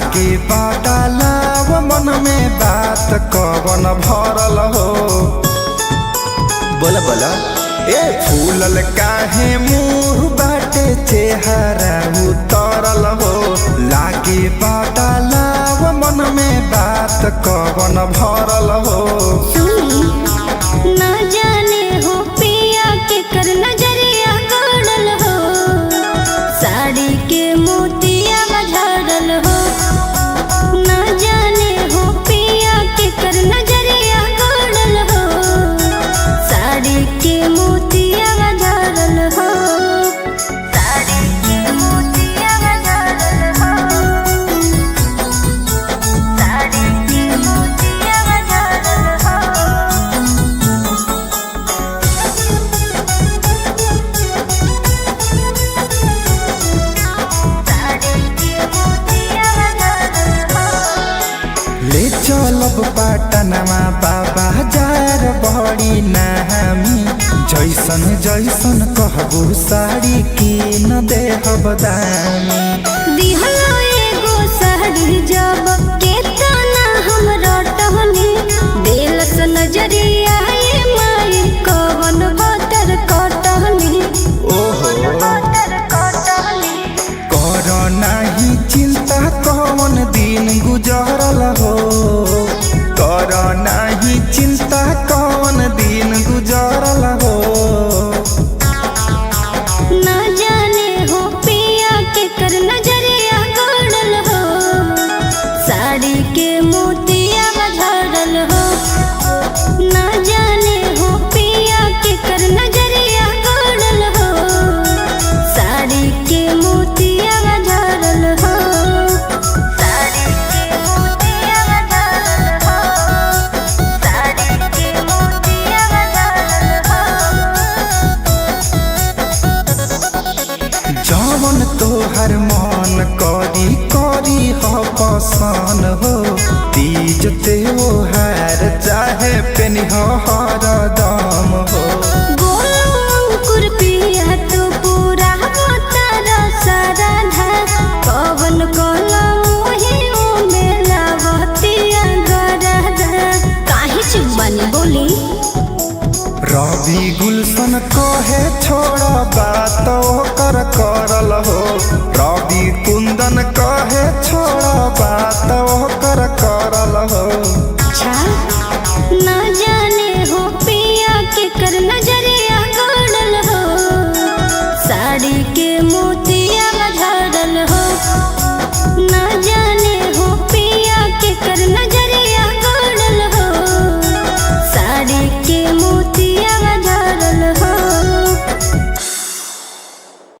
लागे बाटलाव मन में बात कवन भरल हो। बोला बोला ए फूलल काहे मुँह बाटे चेहरा उतरल हो। लागे बाटलाव मन में बात कवन भरल हो। ना जाने हो पिया के कर नजरिया गड़ल हो। साड़ी के मोतिया झड़ल हो। ना जाने हो पिया के कर नजरिया गड़ल हो। साड़ी के मोतिया झड़ल हो। साड़ी के मोतिया झड़ल हो। साड़ी के मोतिया झड़ल हो। ले चलब पाटनमा बाबा जार बड़ी नामी। जैसन जैसन कहबू साड़ी किन देहब दामी। दिहलो एगो साड़ी जब केतना हम रटहनी। दिलस नजरिया ये माई कवन बतर कटहनी। ओहो कर नाही चिंता कवन दिन गुजरल हो। कर नाही चिंता कवन दिन गुजरल हो। ना जाने हो पिया के कर नजरिया गड़ल हो। साड़ी के मोतिया झड़ल हो। ना जाने हो पिया के कर नजरिया गड़ल हो। साड़ी के मोतिया झड़ल हो। साड़ी के मोतिया झड़ल हो। साड़ी के मोतिया झड़ल हो। जवन तोहर मन करी करी हो पसन हो। तीज त्योहार चाहे पेनी हो हरदम हो। गोलू अंकुर पिया तू पूरा तारा सारा धा। कवन कलम मोहि ओ मेला बतिया गरदा। काहे चुप बनी बोली। रवि गुलशन कहे छोड़ बात ओकर करल हो। रवि कुंदन कहे छोड़ बात ओकर करल हो। अच्छा